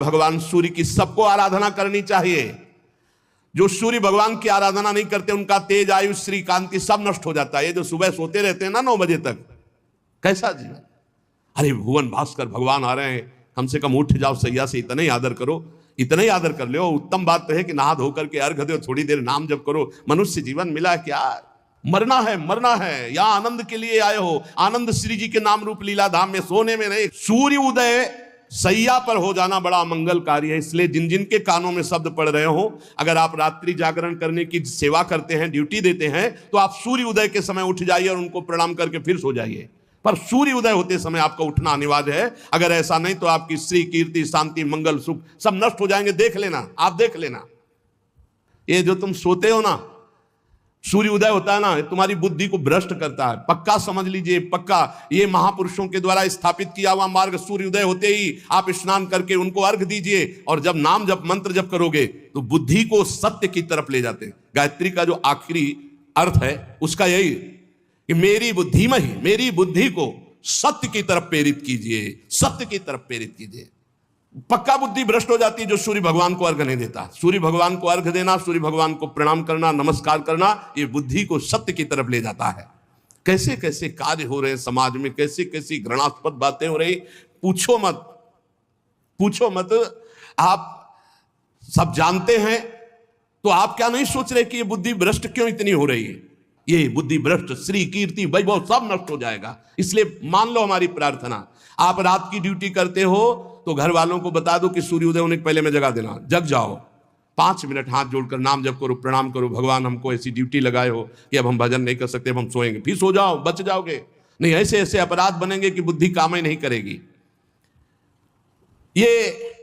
भगवान सूर्य की सबको आराधना करनी चाहिए। जो सूर्य भगवान की आराधना नहीं करते उनका तेज, आयु, श्री, कांति सब नष्ट हो जाता है। ये जो सुबह सोते रहते हैं ना 9 बजे तक, कैसा जीवन। अरे भुवन भास्कर भगवान आ रहे हैं, कम से कम उठ जाओ सैया से, इतना ही आदर करो, इतना ही आदर कर लो। उत्तम बात तो है कि नहा धो करके अर्घ दो, थोड़ी देर नाम जप करो। मनुष्य जीवन मिला है क्या? मरना है, मरना है। या आनंद के लिए आए हो, आनंद श्री जी के नाम रूप लीला धाम में, सोने में नहीं। सूर्य उदय सैया पर हो जाना बड़ा मंगलकारी है। इसलिए जिन जिन के कानों में शब्द पड़ रहे हो, अगर आप रात्रि जागरण करने की सेवा करते हैं, ड्यूटी देते हैं, तो आप सूर्य उदय के समय उठ जाइए और उनको प्रणाम करके फिर सो जाइए। पर सूर्य उदय होते समय आपका उठना अनिवार्य है। अगर ऐसा नहीं तो आपकी श्री, कीर्ति, शांति, मंगल, सुख सब नष्ट हो जाएंगे। देख लेना, आप देख लेना। ये जो तुम सोते हो ना, सूर्य उदय होता है ना, तुम्हारी बुद्धि को भ्रष्ट करता है। पक्का समझ लीजिए, पक्का। ये महापुरुषों के द्वारा स्थापित किया हुआ मार्ग। सूर्य उदय होते ही आप स्नान करके उनको अर्घ दीजिए, और जब नाम जप मंत्र जप करोगे तो बुद्धि को सत्य की तरफ ले जाते हैं। गायत्री का जो आखिरी अर्थ है उसका यही कि मेरी बुद्धिमहि, मेरी बुद्धि को सत्य की तरफ प्रेरित कीजिए, सत्य की तरफ प्रेरित कीजिए। पक्का बुद्धि भ्रष्ट हो जाती है जो सूर्य भगवान को अर्घ नहीं देता। सूर्य भगवान को अर्घ देना, सूर्य भगवान को प्रणाम करना, नमस्कार करना, ये बुद्धि को सत्य की तरफ ले जाता है। कैसे कैसे कार्य हो रहे हैं समाज में, कैसे कैसी घृणास्पद बातें हो रही, पूछो मत, पूछो मत। आप सब जानते हैं तो आप क्या नहीं सोच रहे कि ये बुद्धि भ्रष्ट क्यों इतनी हो रही है? ये बुद्धि भ्रष्ट, श्री, कीर्ति, वैभव सब नष्ट हो जाएगा। इसलिए मान लो हमारी प्रार्थना, आप रात की ड्यूटी करते हो तो घर वालों को बता दो कि सूर्योदय होने के पहले में जगा देना। जग जाओ, 5 मिनट हाथ जोड़कर नाम जप करो, प्रणाम करो। भगवान हमको ऐसी ड्यूटी लगाए हो कि अब हम भजन नहीं कर सकते, अब हम सोएंगे। फिर सो जाओ, बच जाओगे। नहीं ऐसे ऐसे अपराध बनेंगे कि बुद्धि काम ही नहीं करेगी। ये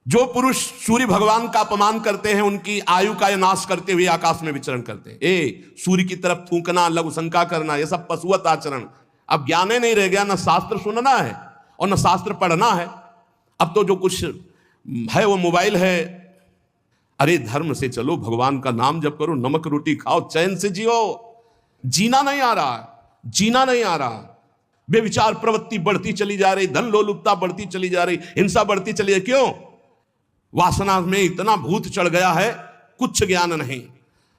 जो पुरुष सूर्य भगवान का अपमान करते हैं, उनकी आयु का नाश करते हुए आकाश में विचरण करते हैं। सूर्य की तरफ थूकना, लघु शंका करना, यह सब पशुवत आचरण। अब ज्ञान ही नहीं रह गया, ना शास्त्र सुनना है और न शास्त्र पढ़ना है। अब तो जो कुछ है वो मोबाइल है। अरे धर्म से चलो, भगवान का नाम जप करो, नमक रोटी खाओ, चैन से जियो। जीना नहीं आ रहा, जीना नहीं आ रहा। बेविचार प्रवृत्ति बढ़ती चली जा रही, धन लोलुपता बढ़ती चली जा रही, हिंसा बढ़ती चली है। क्यों? वासना में इतना भूत चढ़ गया है, कुछ ज्ञान नहीं।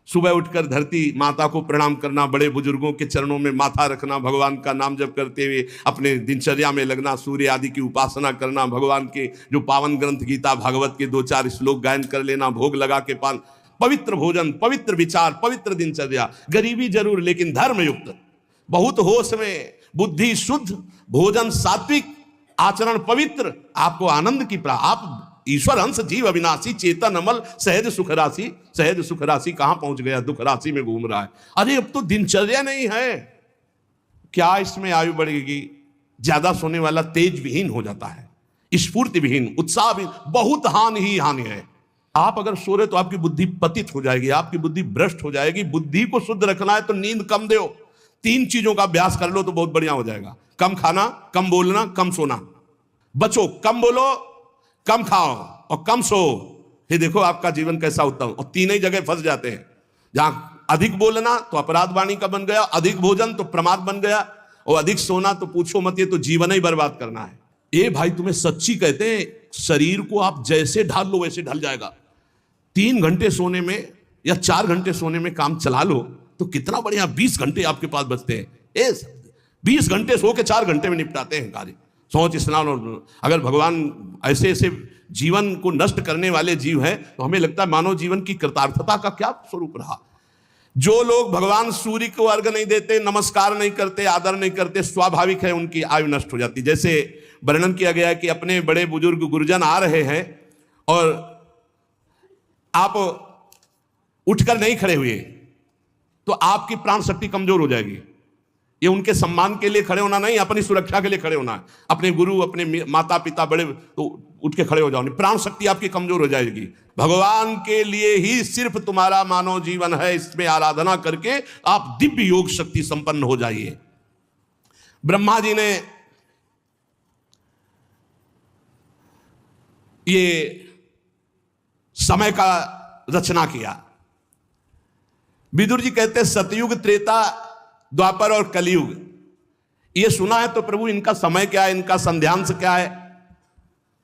सुबह उठकर धरती माता को प्रणाम करना, बड़े बुजुर्गों के चरणों में माथा रखना, भगवान का नाम जप करते हुए अपने दिनचर्या में लगना, सूर्य आदि की उपासना करना, भगवान के जो पावन ग्रंथ गीता भागवत के 2-4 श्लोक गायन कर लेना, भोग लगा के पान, पवित्र भोजन, पवित्र विचार, पवित्र दिनचर्या। गरीबी जरूर लेकिन धर्म युक्त, बहुत होश में, बुद्धि शुद्ध, भोजन सात्विक, आचरण पवित्र। आपको आनंद की आप ईश्वर अंश जीव अविनाशी, चेतन अमल, सहज सुख राशि। सहज सुख राशि कहां पहुंच गया? दुख राशि में घूम रहा है। अरे अब तो दिनचर्या नहीं है। क्या इसमें आयु बढ़ेगी? ज्यादा सोने वाला तेज विहीन हो जाता है, स्फूर्ति विहीन, उत्साह विहीन, बहुत हानि ही हानि है। आप अगर सो रहे तो आपकी बुद्धि पतित हो जाएगी, आपकी बुद्धि भ्रष्ट हो जाएगी। बुद्धि को शुद्ध रखना है तो नींद कम दो। 3 चीजों का अभ्यास कर लो तो बहुत बढ़िया हो जाएगा। कम खाना, कम बोलना, कम सोना। बचो, कम बोलो, कम खाओ और कम सो। फिर देखो आपका जीवन कैसा उत्तम। और 3 ही जगह फंस जाते हैं। जहां अधिक बोलना तो अपराध वाणी का बन गया, अधिक भोजन तो प्रमाद बन गया, और अधिक सोना तो पूछो मत, ये तो जीवन ही बर्बाद करना है। ये भाई तुम्हें सच्ची कहते हैं, शरीर को आप जैसे ढाल लो वैसे ढल जाएगा। 3 घंटे सोने में या 4 घंटे सोने में काम चला लो तो कितना बढ़िया। 20 घंटे आपके पास बचते हैं। 20 घंटे सो के 4 घंटे में निपटाते हैं कार्य। सोच स्नान। और अगर भगवान ऐसे ऐसे जीवन को नष्ट करने वाले जीव हैं तो हमें लगता है मानव जीवन की कृतार्थता का क्या स्वरूप रहा। जो लोग भगवान सूर्य को अर्घ नहीं देते, नमस्कार नहीं करते, आदर नहीं करते, स्वाभाविक है उनकी आयु नष्ट हो जाती। जैसे वर्णन किया गया है कि अपने बड़े बुजुर्ग गुरुजन आ रहे हैं और आप उठकर नहीं खड़े हुए तो आपकी प्राण शक्ति कमजोर हो जाएगी। ये उनके सम्मान के लिए खड़े होना नहीं, अपनी सुरक्षा के लिए खड़े होना है। अपने गुरु, अपने माता पिता बड़े, तो उठ के खड़े हो जाओ, प्राण शक्ति आपकी कमजोर हो जाएगी। भगवान के लिए ही सिर्फ तुम्हारा मानव जीवन है। इसमें आराधना करके आप दिव्य योग शक्ति संपन्न हो जाइए। ब्रह्मा जी ने ये समय का रचना किया। विदुर जी कहते सतयुग, त्रेता, द्वापर और कलयुग। ये सुना है तो प्रभु इनका समय क्या है, इनका संध्यांश क्या है?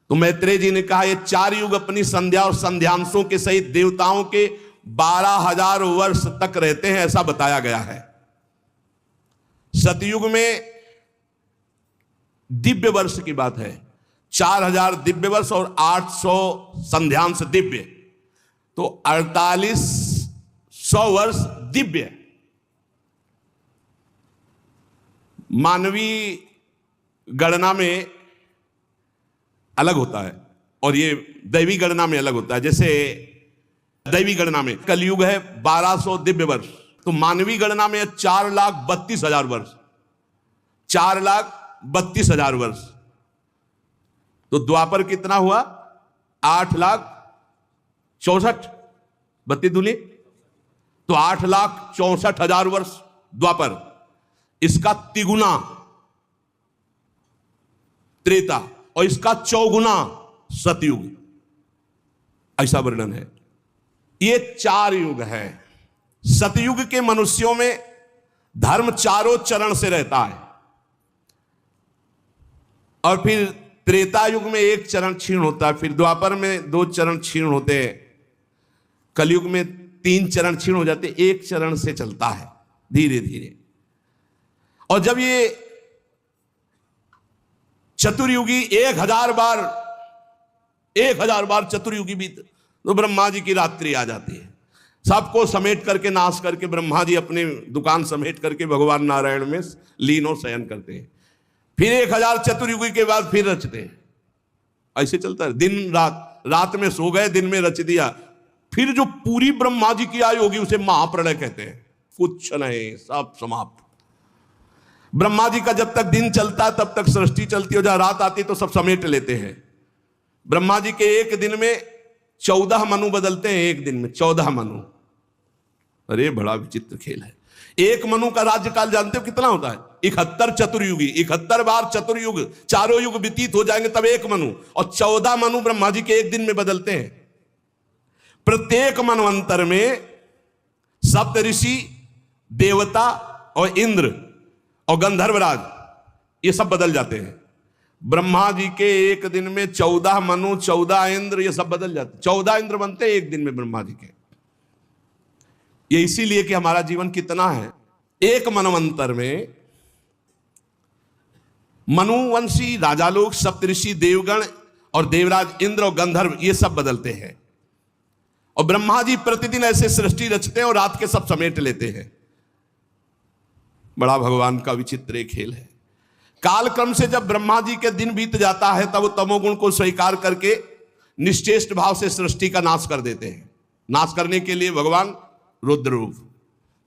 तो मैत्रेय जी ने कहा ये 4 युग अपनी संध्या और संध्यांशों के सहित देवताओं के 12,000 वर्ष तक रहते हैं, ऐसा बताया गया है। सतयुग में दिव्य वर्ष की बात है, 4,000 दिव्य वर्ष और 800 संध्यांश दिव्य, तो 4800 वर्ष दिव्य। मानवीय गणना में अलग होता है और ये दैवी गणना में अलग होता है। जैसे दैवी गणना में कलयुग है 1200 दिव्य वर्ष, तो मानवीय गणना में 4,32,000 वर्ष, 4,32,000 वर्ष। तो द्वापर कितना हुआ? 8,64,000 32 दूनी, तो 8,64,000 वर्ष द्वापर। इसका तिगुना त्रेता और इसका चौगुना सतयुग, ऐसा वर्णन है। ये 4 युग है। सतयुग के मनुष्यों में धर्म चारों चरण से रहता है, और फिर त्रेता युग में 1 चरण क्षीण होता है, फिर द्वापर में 2 चरण क्षीण होते हैं, कलयुग में 3 चरण क्षीण हो जाते, 1 चरण से चलता है धीरे धीरे। और जब ये चतुर्युगी 1000 बार चतुर्युगी बीत, तो ब्रह्मा जी की रात्रि आ जाती है। सबको समेट करके नाश करके ब्रह्मा जी अपनी दुकान समेट करके भगवान नारायण में लीन और शयन करते हैं। फिर 1000 चतुर्युगी के बाद फिर रचते हैं। ऐसे चलता है दिन रात, रात में सो गए, दिन में रच दिया। फिर जो पूरी ब्रह्मा जी की आयु होगी उसे महाप्रलय कहते हैं। कुछ नहीं, सब समाप्त। ब्रह्मा जी का जब तक दिन चलता है तब तक सृष्टि चलती है, जहां रात आती तो सब समेट लेते हैं। ब्रह्मा जी के एक दिन में 14 मनु बदलते हैं, एक दिन में 14 मनु। अरे बड़ा विचित्र खेल है। एक मनु का राज्यकाल जानते हो कितना होता है? 71 चतुर्युगी, 71 बार चतुर्युग, चारों युग व्यतीत हो जाएंगे तब एक मनु, और 14 मनु ब्रह्मा जी के एक दिन में बदलते हैं। प्रत्येक मनवंतर में सप्त ऋषि, देवता और इंद्र और गंधर्वराज ये सब बदल जाते हैं। ब्रह्मा जी के एक दिन में 14 मनु, 14 इंद्र, ये सब बदल जाते हैं। 14 इंद्र बनते हैं एक दिन में ब्रह्मा जी के। ये इसीलिए कि हमारा जीवन कितना है, एक मनवंतर में मनुवंशी राजा लोग, सप्तऋषि, देवगण और देवराज इंद्र और गंधर्व ये सब बदलते हैं। और ब्रह्मा जी प्रतिदिन ऐसे सृष्टि रचते हैं और रात के सब समेट लेते हैं। बड़ा भगवान का विचित्र एक खेल है। कालक्रम से जब ब्रह्मा जी के दिन बीत जाता है तब वो तमोगुण को स्वीकार करके निश्चेष्ट भाव से सृष्टि का नाश कर देते हैं। नाश करने के लिए भगवान रुद्र रूप,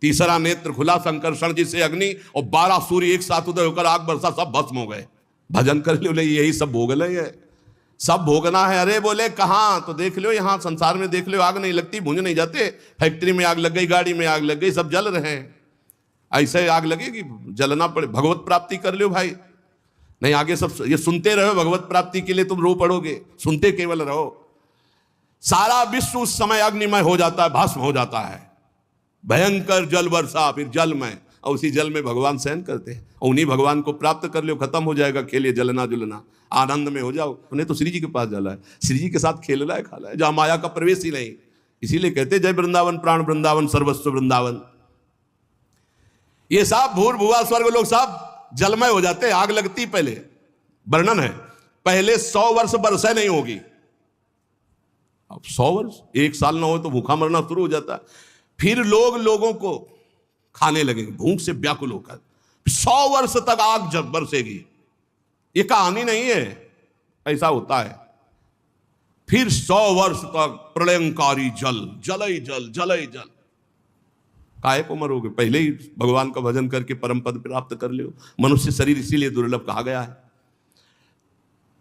तीसरा नेत्र खुला, संकर्षण जी से अग्नि और 12 सूर्य एक साथ उदय होकर आग बरसा, सब भस्म हो गए। भजन कर लो, यही सब भोग ले, सब भोगना है। अरे बोले कहाँ? तो देख लो यहाँ संसार में देख लो, आग नहीं लगती, भूंज नहीं जाते। फैक्ट्री में आग लग गई, गाड़ी में आग लग गई, सब जल रहे हैं। ऐसे आग लगेगी, जलना पड़े। भगवत प्राप्ति कर लो भाई, नहीं आगे सब ये सुनते रहो। भगवत प्राप्ति के लिए तुम रो पड़ोगे, सुनते केवल रहो। सारा विश्व उस समय अग्निमय हो जाता है, भस्म हो जाता है। भयंकर जल वर्षा, फिर जल में, और उसी जल में भगवान शयन करते हैं। और उन्हीं भगवान को प्राप्त कर लो, खत्म हो जाएगा खेलिए जलना जुलना, आनंद में हो जाओ। उन्हें तो श्री जी के पास जाला है, श्री जी के साथ खेलना है, खाला है, जहां माया का प्रवेश ही नहीं। इसीलिए कहते जय वृंदावन, प्राण वृंदावन, सर्वस्व वृंदावन। ये सब भूर भुआ स्वर्ग लोग सब जलमय हो जाते हैं, आग लगती। पहले वर्णन है, पहले 100 वर्ष बरसात नहीं होगी। अब 100 वर्ष, 1 साल ना हो तो भूखा मरना शुरू हो जाता है। फिर लोगों को खाने लगेंगे भूख से व्याकुल होकर। 100 वर्ष तक आग जब बरसेगी। ये कहानी नहीं है, ऐसा होता है। फिर 100 वर्ष तक प्रलयंकारी जल, जल ही जल, जल ही जल। काहे को मरोगे? पहले ही भगवान का भजन करके परम पद प्राप्त कर लो। मनुष्य शरीर इसीलिए दुर्लभ कहा गया है।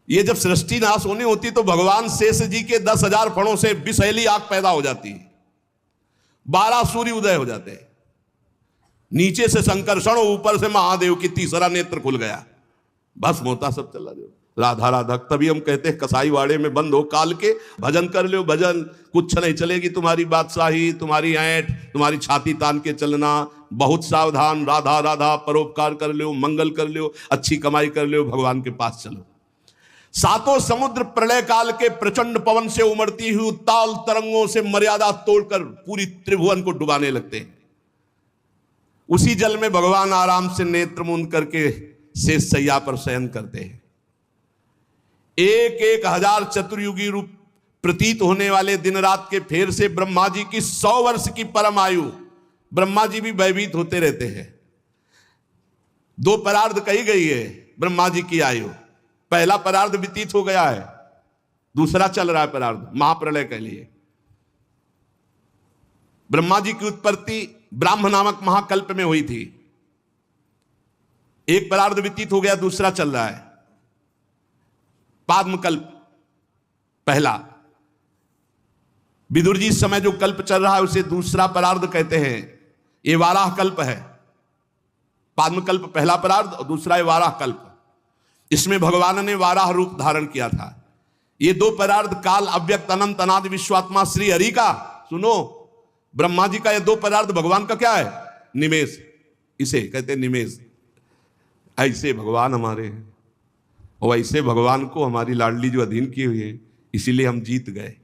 ये जब सृष्टि नाश होनी होती तो भगवान शेष जी के 10,000 फणों से विषैली आग पैदा हो जाती है। 12 सूर्य उदय हो जाते हैं। नीचे से संकर्षण और ऊपर से महादेव की तीसरा नेत्र खुल गया, भस्म होता सब चला जाओ। राधा राधा। तभी हम कहते हैं कसाई वाड़े में बंद हो काल के, भजन कर लो भजन, कुछ नहीं चलेगी तुम्हारी बादशाही, तुम्हारी ऐंठ, तुम्हारी छाती तान के चलना। बहुत सावधान, राधा राधा, परोपकार कर लो, मंगल कर लो, अच्छी कमाई कर लो, भगवान के पास चलो। सातों समुद्र प्रलय काल के प्रचंड पवन से उमड़ती हुई उत्ताल तरंगों से मर्यादा तोड़कर पूरी त्रिभुवन को डुबाने लगते हैं। उसी जल में भगवान आराम से नेत्र मूंद करके शेष शैया पर शयन करते हैं। एक एक हजार चतुर्युगी रूप प्रतीत होने वाले दिन रात के फेर से ब्रह्मा जी की 100 वर्ष की परम आयु, ब्रह्मा जी भी भयभीत होते रहते हैं। 2 परार्ध कही गई है ब्रह्मा जी की आयु। पहला परार्ध व्यतीत हो गया है, दूसरा चल रहा है परार्ध महाप्रलय के लिए। ब्रह्मा जी की उत्पत्ति ब्राह्म नामक महाकल्प में हुई थी। एक परार्ध व्यतीत हो गया, दूसरा चल रहा है पाद्मकल्प पहला। विदुर जी इस समय जो कल्प चल रहा है उसे दूसरा परार्ध कहते हैं। ये वाराह कल्प है। पाद्मकल्प पहला परार्ध और दूसरा है वाराह कल्प। इसमें भगवान ने वाराह रूप धारण किया था। ये 2 परार्ध काल अव्यक्त अनंत अनादि विश्वात्मा श्री हरि का, सुनो, ब्रह्मा जी का ये 2 परार्ध भगवान का क्या है? निमेष। इसे कहते हैं निमेष। ऐसे भगवान हमारे हैं और ऐसे भगवान को हमारी लाडली जो अधीन की हुई है, इसीलिए हम जीत गए।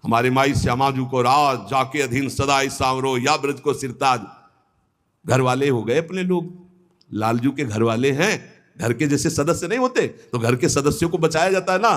हमारे माई श्यामाजू को राज जाके अधीन सदा सांवरो या ब्रज को सिरताज। घर वाले हो गए अपने लोग, लालजू के घर वाले हैं। घर के जैसे सदस्य नहीं होते तो घर के सदस्यों को बचाया जाता है ना।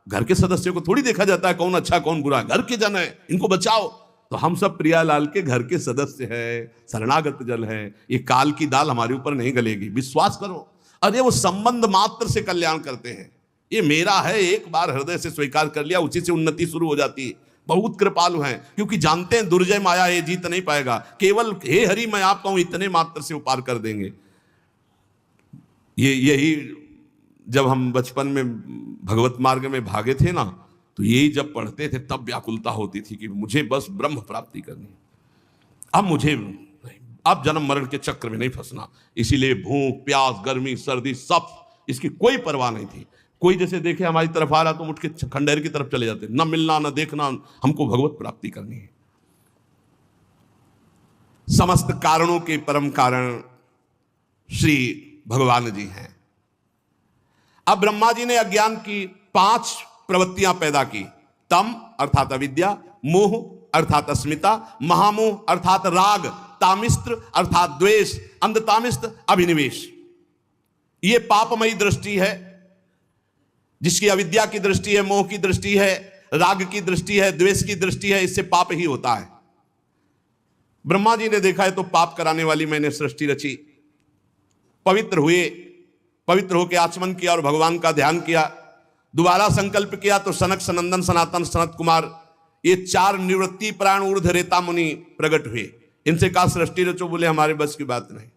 घर के सदस्यों को थोड़ी देखा जाता है कौन अच्छा कौन बुरा, घर के जन है इनको बचाओ। तो हम सब प्रियालाल के घर के सदस्य है, शरणागत जन है। ये काल की दाल हमारे ऊपर नहीं गलेगी, विश्वास करो। अरे वो संबंध मात्र से कल्याण करते हैं। ये मेरा है, एक बार हृदय से स्वीकार कर लिया, उसी से उन्नति शुरू हो जाती है। बहुत कृपालु हैं, क्योंकि जानते हैं दुर्जय माया ये जीत नहीं पाएगा। केवल हे हरि मैं आपका हूं इतने मात्र से वो पार कर देंगे। यही जब हम बचपन में भगवत मार्ग में भागे थे ना, तो यही जब पढ़ते थे तब व्याकुलता होती थी कि मुझे बस ब्रह्म प्राप्ति करनी, अब मुझे अब जन्म मरण के चक्र में नहीं फंसना। इसीलिए भूख प्यास गर्मी सर्दी सब इसकी कोई परवाह नहीं थी। कोई जैसे देखे हमारी तरफ आ रहा तो उठ के खंडेर की तरफ चले जाते, न मिलना न देखना, हमको भगवत प्राप्ति करनी है। समस्त कारणों के परम कारण श्री भगवान जी हैं। अब ब्रह्मा जी ने अज्ञान की 5 प्रवृत्तियां पैदा की। तम अर्थात अविद्या, मोह अर्थात अस्मिता, महामोह अर्थात राग, तामिस्त्र अर्थात द्वेष, अंधतामिस्त्र अभिनिवेश। ये पापमयी दृष्टि है। जिसकी अविद्या की दृष्टि है, मोह की दृष्टि है, राग की दृष्टि है, द्वेष की दृष्टि है, इससे पाप ही होता है। ब्रह्मा जी ने देखा है तो पाप कराने वाली मैंने सृष्टि रची। पवित्र हुए, पवित्र होकर आचमन किया और भगवान का ध्यान किया। दोबारा संकल्प किया तो सनक सनंदन सनातन सनत कुमार ये 4 निवृत्ति प्राण ऊर्ध्व रेता मुनि प्रकट हुए। इनसे कहा सृष्टि रचो, बोले हमारे बस की बात नहीं,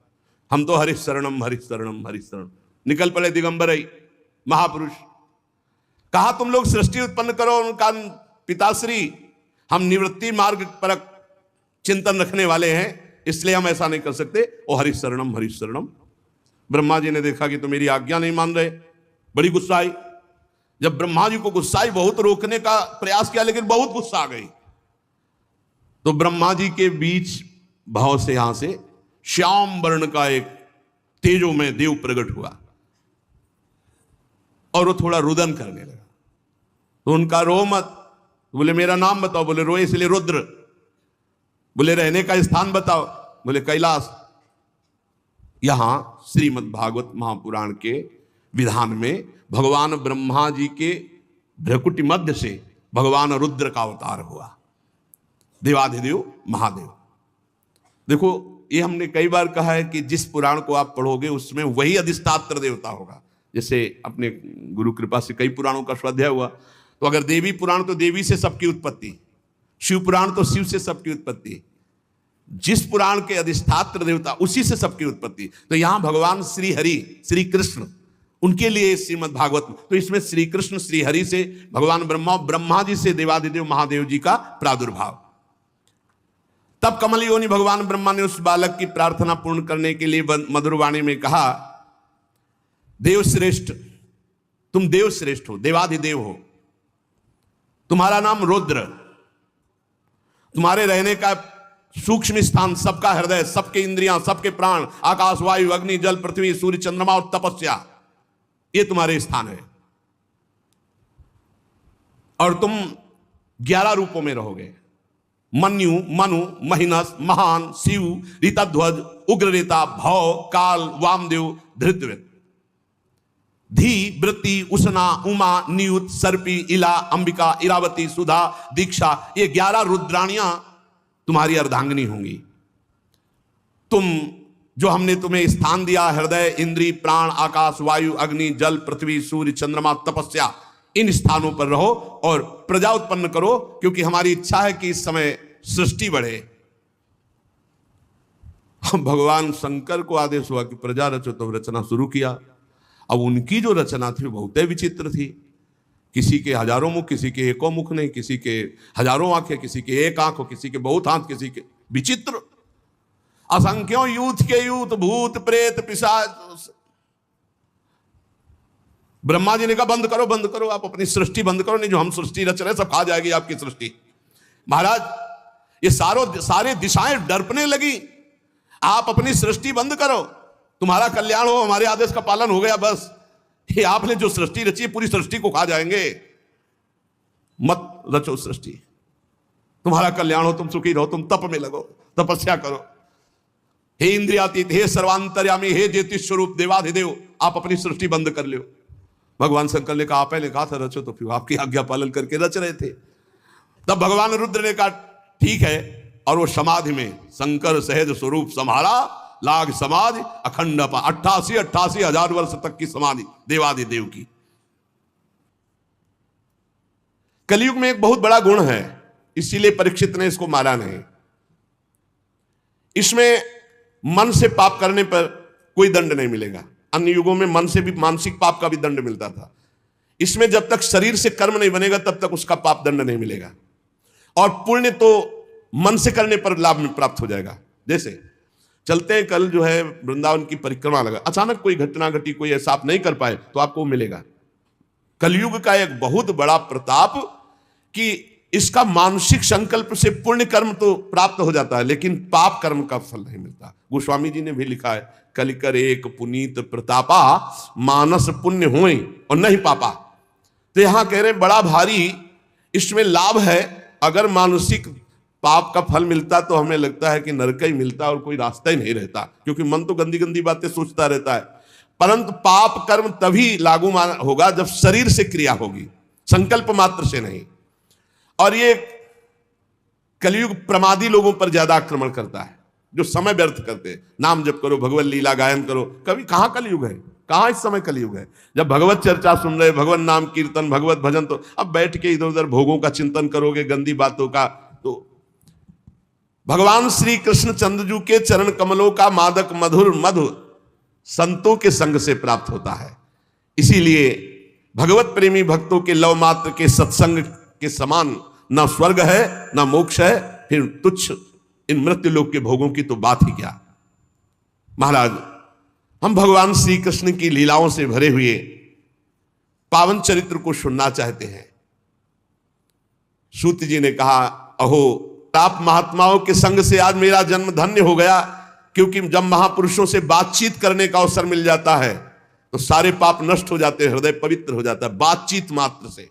हम तो हरि शरणम हरि शरणम हरि शरण। निकल पड़े दिगंबर महापुरुष। कहा तुम लोग सृष्टि उत्पन्न करो। उनका पिताश्री हम निवृत्ति मार्ग पर चिंतन रखने वाले हैं, इसलिए हम ऐसा नहीं कर सकते। ओ हरि शरणम हरि शरणम। ब्रह्मा जी ने देखा कि तो मेरी आज्ञा नहीं मान रहे, बड़ी गुस्सा आई। जब ब्रह्मा जी को गुस्सा आई, बहुत रोकने का प्रयास किया लेकिन बहुत गुस्सा आ गई। तो ब्रह्मा जी के बीच भाव से यहां से श्याम वर्ण का एक तेजो में देव प्रकट हुआ और वो थोड़ा रुदन करने लगा। तो उनका रो मत, बोले मेरा नाम बताओ, बोले रोए इसलिए रुद्र। बोले रहने का स्थान बताओ, बोले कैलाश। यहां श्रीमद् भागवत महापुराण के विधान में भगवान ब्रह्मा जी के भ्रकुटी मध्य से भगवान रुद्र का अवतार हुआ, देवाधिदेव महादेव। देखो ये हमने कई बार कहा है कि जिस पुराण को आप पढ़ोगे उसमें वही अधिष्ठात्र देवता होगा। जैसे अपने गुरु कृपा से कई पुराणों का स्वाध्याय हुआ, तो अगर देवी पुराण तो देवी से सबकी उत्पत्ति, शिव पुराण तो शिव से सबकी उत्पत्ति, जिस पुराण के अधिष्ठात्र देवता उसी से सबकी उत्पत्ति। तो यहां भगवान श्री हरि श्री कृष्ण उनके लिए श्रीमद् भागवत, तो इसमें श्री कृष्ण श्री हरि से भगवान ब्रह्मा जी से देवाधिदेव महादेव जी का प्रादुर्भाव। तब कमल योनि भगवान ब्रह्मा ने उस बालक की प्रार्थना पूर्ण करने के लिए मधुर वाणी में कहा, देव श्रेष्ठ, तुम देव श्रेष्ठ हो, देवाधिदेव हो, तुम्हारा नाम रुद्र, तुम्हारे रहने का सूक्ष्म स्थान, सबका हृदय, सबके इंद्रियां, सबके प्राण, आकाश वायु अग्नि जल पृथ्वी सूर्य चंद्रमा और तपस्या, ये तुम्हारे स्थान है। और तुम 11 रूपों में रहोगे। मन्यु, मनु, महिनस, महान, शिव, ऋतध्वज, उग्ररेता, भव, काल, वामदेव, धृतव्रत, धी, वृत्ति, उष्णा, उमा, नियुत, सर्पी, इला, अंबिका, इरावती, सुधा, दीक्षा, ये 11 रुद्राणियां तुम्हारी अर्धांगिनी होंगी। तुम जो हमने तुम्हें स्थान दिया, हृदय, इंद्री, प्राण, आकाश, वायु, अग्नि, जल, पृथ्वी, सूर्य, चंद्रमा, तपस्या, इन स्थानों पर रहो और प्रजा उत्पन्न करो, क्योंकि हमारी इच्छा है कि इस समय सृष्टि बढ़े। भगवान शंकर को आदेश हुआ कि प्रजा रचो, तो रचना शुरू किया। अब उनकी जो रचना थी बहुत विचित्र थी। किसी के हजारों मुख, किसी के एको मुख नहीं, किसी के हजारों आंखें, किसी के एक आंख, किसी के बहुत हाथ, किसी के विचित्र, असंख्यों यूथ के यूथ, भूत प्रेत पिशाच। ब्रह्मा जी ने कहा बंद करो, बंद करो, आप अपनी सृष्टि बंद करो, नहीं जो हम सृष्टि रच रहे सब खा जाएगी आपकी सृष्टि। महाराज ये सारे दिशाएं डरपने लगी, आप अपनी सृष्टि बंद करो, तुम्हारा कल्याण हो, हमारे आदेश का पालन हो गया, बस ये आपने जो सृष्टि रची है पूरी सृष्टि को खा जाएंगे, मत रचो सृष्टि, तुम्हारा कल्याण हो, तुम सुखी रहो, तुम तप में लगो, तपस्या करो। हे इंद्रियातीत, हे सर्वांतर्यामी, हे ज्योतिष स्वरूप देवाधिदेव, आप अपनी सृष्टि बंद कर लो। भगवान शंकर ने कहा पहले कहा था रचो, तो फिर आपकी आज्ञा पालन करके रच रहे थे। तब भगवान रुद्र ने कहा ठीक है, और वो समाधि में शंकर सहज स्वरूप संहारा, लाग समाधि अखंड 88 हजार वर्ष तक की समाधि देवादिदेव की। कलयुग में एक बहुत बड़ा गुण है, इसीलिए परीक्षित ने इसको मारा नहीं। इसमें मन से पाप करने पर कोई दंड नहीं मिलेगा। अन्य युगों में मन से भी मानसिक पाप का भी दंड मिलता था। इसमें जब तक शरीर से कर्म नहीं बनेगा तब तक उसका पाप दंड नहीं मिलेगा, और पुण्य तो मन से करने पर लाभ में प्राप्त हो जाएगा। जैसे चलते हैं, कल जो है वृंदावन की परिक्रमा लगा, अचानक कोई घटना घटी, कोई ऐसा आप नहीं कर पाए तो आपको मिलेगा। कलयुग का एक बहुत बड़ा प्रताप कि इसका मानसिक संकल्प से पुण्य कर्म तो प्राप्त हो जाता है, लेकिन पाप कर्म का फल नहीं मिलता। गोस्वामी जी ने भी लिखा है, कलिकर एक पुनीत प्रतापा, मानस पुण्य होए और नहीं पापा। तो यहां कह रहे हैं बड़ा भारी इसमें लाभ है। अगर मानसिक पाप का फल मिलता तो हमें लगता है कि नरक ही मिलता और कोई रास्ता ही नहीं रहता, क्योंकि मन तो गंदी गंदी बातें सोचता रहता है। परंतु पाप कर्म तभी लागू होगा जब शरीर से क्रिया होगी, संकल्प मात्र से नहीं। और ये कलयुग प्रमादी लोगों पर ज्यादा आक्रमण करता है, जो समय व्यर्थ करते हैं। नाम जप करो, भगवत लीला गायन करो। कभी कहां कलयुग है, कहां इस समय कलयुग है? जब भगवत चर्चा सुन रहे, भगवत नाम कीर्तन, भगवत भजन, तो अब बैठ के इधर उधर भोगों का चिंतन करोगे, गंदी बातों का। तो भगवान श्री कृष्ण चंद्रजू के चरण कमलों का मादक मधुर मधु संतों के संग से प्राप्त होता है। इसीलिए भगवत प्रेमी भक्तों के लव मात्र के सत्संग के समान ना स्वर्ग है ना मोक्ष है, फिर तुच्छ इन मृत्यु लोक के भोगों की तो बात ही क्या। महाराज, हम भगवान श्री कृष्ण की लीलाओं से भरे हुए पावन चरित्र को सुनना चाहते हैं। सूत जी ने कहा, अहो ताप महात्माओं के संग से आज मेरा जन्म धन्य हो गया, क्योंकि जब महापुरुषों से बातचीत करने का अवसर मिल जाता है तो सारे पाप नष्ट हो जाते हैं, हृदय पवित्र हो जाता है बातचीत मात्र से।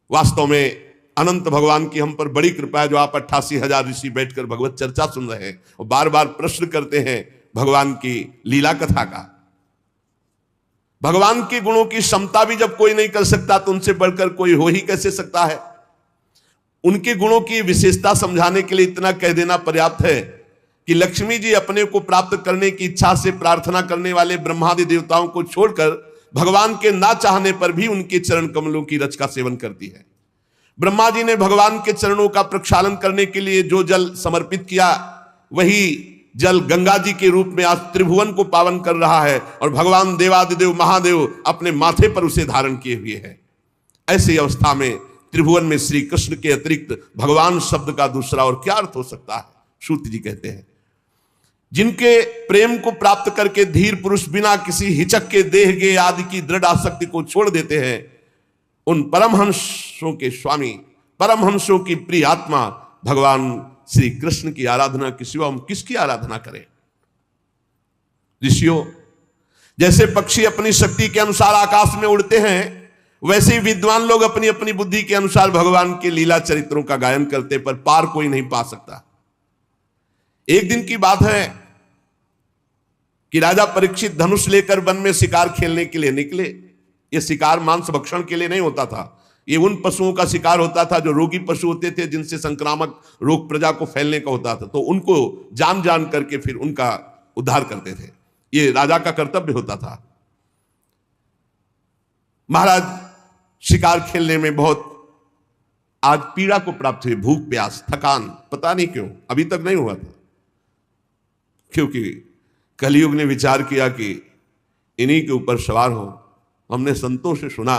वास्तव में अनंत भगवान की हम पर बड़ी कृपा है, जो आप 88,000 ऋषि बैठकर भगवत चर्चा सुन रहे हैं और बार बार प्रश्न करते हैं भगवान की लीला कथा का। भगवान के गुणों की क्षमता भी जब कोई नहीं कर सकता तो उनसे बढ़कर कोई हो ही कैसे सकता है। उनके गुणों की विशेषता समझाने के लिए इतना कह देना पर्याप्त है कि लक्ष्मी जी अपने को प्राप्त करने की इच्छा से प्रार्थना करने वाले ब्रह्मादि देवताओं को छोड़कर भगवान के ना चाहने पर भी उनके चरण कमलों की रच का सेवन करती है। ब्रह्मा जी ने भगवान के चरणों का प्रक्षालन करने के लिए जो जल समर्पित किया, वही जल गंगा जी के रूप में आज त्रिभुवन को पावन कर रहा है, और भगवान देवादिदेव महादेव अपने माथे पर उसे धारण किए हुए हैं। ऐसी अवस्था में त्रिभुवन में श्री कृष्ण के अतिरिक्त भगवान शब्द का दूसरा और क्या अर्थ हो सकता है? सूत जी कहते हैं, जिनके प्रेम को प्राप्त करके धीर पुरुष बिना किसी हिचक के देह के आदि की दृढ़ आसक्ति को छोड़ देते हैं, उन परमहंसों के स्वामी, परमहंसों की प्रिय आत्मा भगवान श्री कृष्ण की आराधना के सिवा हम किसकी आराधना करें? ऋषियों, जैसे पक्षी अपनी शक्ति के अनुसार आकाश में उड़ते हैं, वैसे ही विद्वान लोग अपनी अपनी बुद्धि के अनुसार भगवान के लीला चरित्रों का गायन करते, पर पार कोई नहीं पा सकता। एक दिन की बात है कि राजा परीक्षित धनुष लेकर वन में शिकार खेलने के लिए निकले। यह शिकार मांस भक्षण के लिए नहीं होता था, ये उन पशुओं का शिकार होता था जो रोगी पशु होते थे, जिनसे संक्रामक रोग प्रजा को फैलने का होता था, तो उनको जान जान करके फिर उनका उद्धार करते थे। ये राजा का कर्तव्य होता था। महाराज शिकार खेलने में बहुत आज पीड़ा को प्राप्त हुई, भूख प्यास थकान, पता नहीं क्यों अभी तक नहीं हुआ था, क्योंकि कलयुग ने विचार किया कि इन्हीं के ऊपर सवार हो। हमने संतों से सुना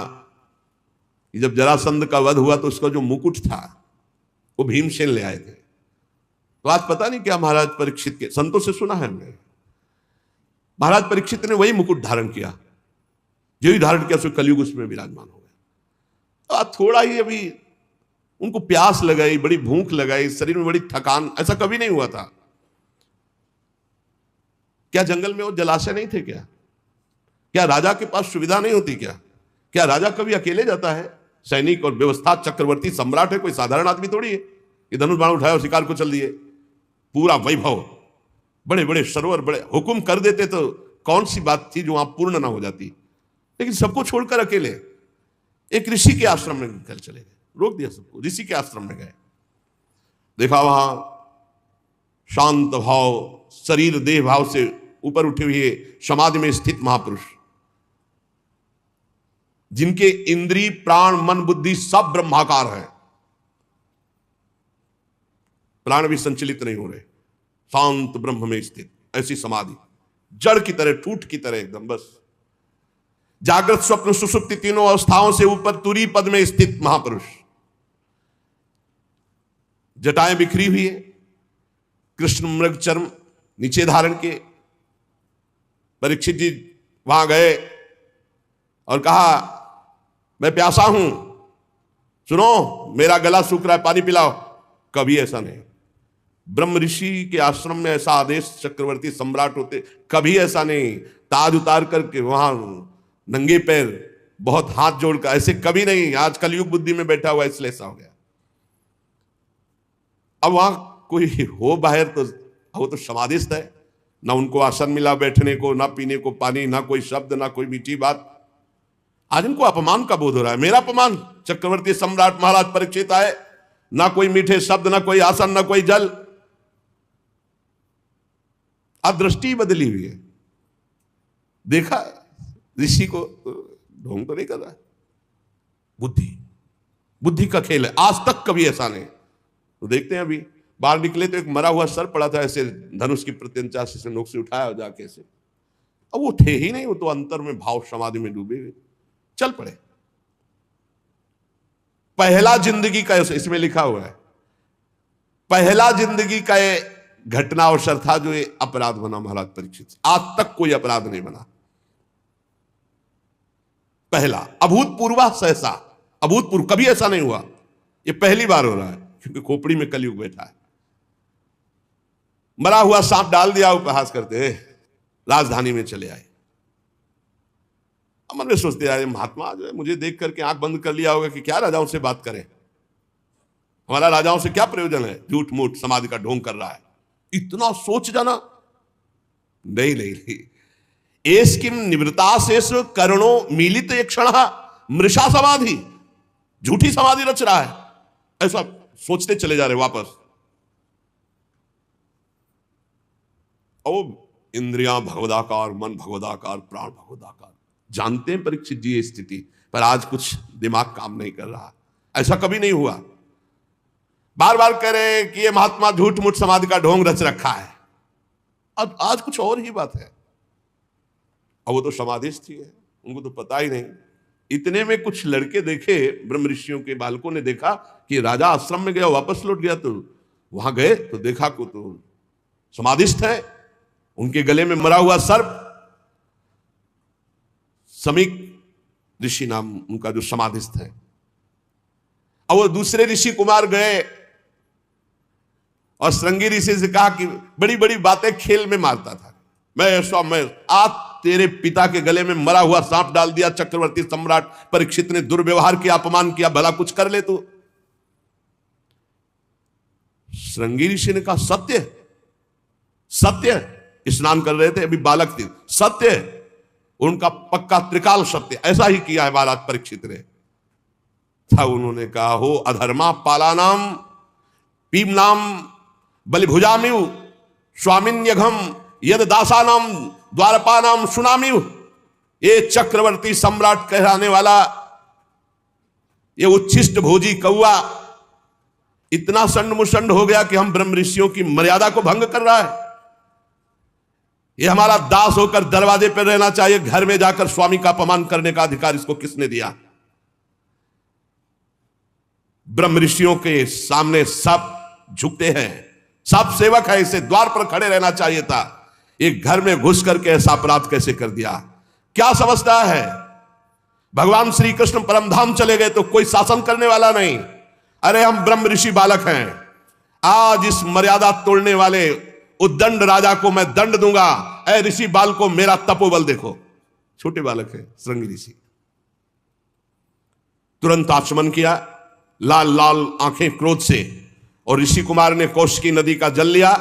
कि जब जरासंध का वध हुआ तो उसका जो मुकुट था वो भीमसेन ले आए थे। तो आज पता नहीं क्या महाराज परीक्षित के, संतों से सुना है हमने, महाराज परीक्षित ने वही मुकुट धारण किया, जो ही धारण किया सो कलयुग उसमें विराजमान हो गया। तो आज थोड़ा ही अभी उनको प्यास लगाई, बड़ी भूख लगाई, शरीर में बड़ी थकान, ऐसा कभी नहीं हुआ था। क्या जंगल में वो जलाशय नहीं थे क्या? क्या राजा के पास सुविधा नहीं होती क्या? क्या राजा कभी अकेले जाता है? सैनिक और व्यवस्था, चक्रवर्ती सम्राट है, कोई साधारण आदमी थोड़ी है कि धनुष बाण उठाया और शिकार को चल दिए। पूरा वैभव, बड़े बड़े सरोवर, बड़े हुक्म कर देते तो कौन सी बात थी जो वहां पूर्ण ना हो जाती। लेकिन सबको छोड़कर अकेले एक ऋषि के आश्रम में निकल चले गए, रोक दिया सबको, ऋषि के आश्रम में गए। देखा वहां शांत भाव, शरीर देह भाव से ऊपर उठे हुए समाधि में स्थित महापुरुष, जिनके इंद्रिय प्राण मन बुद्धि सब ब्रह्माकार है, प्राण भी संचलित नहीं हो रहे, शांत ब्रह्म में स्थित ऐसी समाधि, जड़ की तरह, ठूठ की तरह एकदम, बस जागृत स्वप्न सुषुप्ति तीनों अवस्थाओं से ऊपर तुरी पद में स्थित महापुरुष, जटाएं बिखरी हुई है, कृष्ण मृग चर्म नीचे धारण के। परीक्षित जी वहां गए और कहा मैं प्यासा हूं, सुनो मेरा गला सूख रहा है, पानी पिलाओ। कभी ऐसा नहीं, ब्रह्म ऋषि के आश्रम में ऐसा आदेश चक्रवर्ती सम्राट होते, कभी ऐसा नहीं। ताज उतार करके वहां नंगे पैर, बहुत हाथ जोड़कर, ऐसे कभी नहीं। आज कलयुग बुद्धि में बैठा हुआ इसलिए ऐसा हो गया। अब वहां कोई हो बाहर तो वो तो समाधिस्थ है, ना उनको आसन मिला बैठने को, ना पीने को पानी, ना कोई शब्द, ना कोई मीठी बात। आज इनको अपमान का बोध हो रहा है, मेरा अपमान। चक्रवर्ती सम्राट महाराज परीक्षित आए, ना कोई मीठे शब्द, ना कोई आसन, ना कोई जल। अब दृष्टि बदली हुई है, देखा ऋषि को ढोंग तो नहीं कर रहा है, बुद्धि का खेल है, आज तक कभी ऐसा नहीं। तो देखते हैं अभी बाहर निकले तो एक मरा हुआ सर पड़ा था, ऐसे धनुष की प्रत्यंचा से नोक से उठाया और जाके ऐसे, अब वो थे ही नहीं, वो तो अंतर में भाव समाधि में डूबे हुए चल पड़े। पहला जिंदगी का, इसमें लिखा हुआ है, पहला जिंदगी का ये घटना अवसर था जो ये अपराध बना महाराज परीक्षित। आज तक कोई अपराध नहीं बना, पहला अभूतपूर्व, सहसा अभूतपूर्व, कभी ऐसा नहीं हुआ, ये पहली बार हो रहा है, क्योंकि खोपड़ी में कलयुग बैठा है। मरा हुआ सांप डाल दिया, उपहास करते राजधानी में चले आए। मन में सोचते आए महात्मा जो है मुझे देख करके आंख बंद कर लिया होगा कि क्या राजाओं से बात करें, हमारा राजाओं से क्या प्रयोजन है, झूठ मूठ समाधि का ढोंग कर रहा है, इतना सोच जाना। नहीं नहीं नहीं, एस किम निवृत्ता शेष करणों मिलित एक क्षण मृषा समाधि, झूठी समाधि रच रहा है, ऐसा सोचते चले जा रहे वापस। अब इंद्रियां भगवदाकार, मन भगवदाकार, प्राण भगवदाकार, जानते हैं परीक्षित जी ये स्थिति, पर आज कुछ दिमाग काम नहीं कर रहा, ऐसा कभी नहीं हुआ। बार बार कह रहे कि ये महात्मा झूठ मूठ समाधि का ढोंग रच रखा है, अब आज कुछ और ही बात है। अब वो तो समाधिस्थ ही है, उनको तो पता ही नहीं। इतने में कुछ लड़के देखे, ब्रह्म ऋषियों के बालकों ने देखा कि राजा आश्रम में गया, वापस लौट गया, तो वहां गए तो देखा को तो समाधिस्थ है, उनके गले में मरा हुआ सर्प, समीक ऋषि नाम उनका जो समाधिस्थ है। अब वो दूसरे ऋषि कुमार गए और श्रृंगी ऋषि से कहा कि बड़ी बड़ी बातें खेल में मारता था, मैं ऐसा, मैं आज तेरे पिता के गले में मरा हुआ सांप डाल दिया चक्रवर्ती सम्राट परीक्षित ने, दुर्व्यवहार किया, अपमान किया, भला कुछ कर ले तू। श्रृंगी ऋषि ने कहा सत्य, सत्य। स्नान कर रहे थे, अभी बालक थे, सत्य, उनका पक्का त्रिकाल सत्य, ऐसा ही किया है महाराज परीक्षित ने। था उन्होंने कहा हो अधर्मा पालानाम पीमनाम बलिभुजामिव स्वामिन्यघम यद दासानाम द्वारपानाम सुनामिव। ये चक्रवर्ती सम्राट कहलाने वाला ये उच्छिष्ट भोजी कौआ इतना संड मुसंड हो गया कि हम ब्रह्म ऋषियों की मर्यादा को भंग कर रहा है। ये हमारा दास होकर दरवाजे पर रहना चाहिए, घर में जाकर स्वामी का अपमान करने का अधिकार इसको किसने दिया? ब्रह्म ऋषियों के सामने सब झुकते हैं, सब सेवक है, इसे द्वार पर खड़े रहना चाहिए था। एक घर में घुस करके ऐसा अपराध कैसे कर दिया? क्या समझता है? भगवान श्री कृष्ण परमधाम चले गए तो कोई शासन करने वाला नहीं। अरे हम ब्रह्म ऋषि बालक हैं, आज इस मर्यादा तोड़ने वाले उद्दंड राजा को मैं दंड दूंगा। ऐ ऋषि बाल को मेरा तपोबल देखो। छोटे बालक है श्रृंगी ऋषि, तुरंत आचमन किया, लाल लाल आंखें क्रोध से, और ऋषि कुमार ने कौशिकी नदी का जल लिया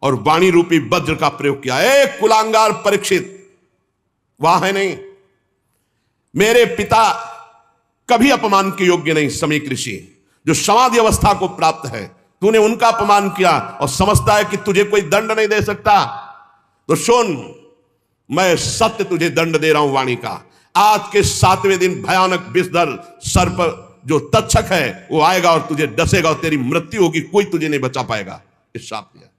और वाणी रूपी वज्र का प्रयोग किया। एक कुलांगार परीक्षित, वहां है नहीं, मेरे पिता कभी अपमान के योग्य नहीं। समीक ऋषि जो समाधि अवस्था को प्राप्त है, तूने उनका अपमान किया और समझता है कि तुझे कोई दंड नहीं दे सकता। तो सुन, मैं सत्य तुझे दंड दे रहा हूं वाणी का। आज के 7वें दिन भयानक विषधर सर्प जो तक्षक है वो आएगा और तुझे डसेगा और तेरी मृत्यु होगी, कोई तुझे नहीं बचा पाएगा। इस शाप दिया।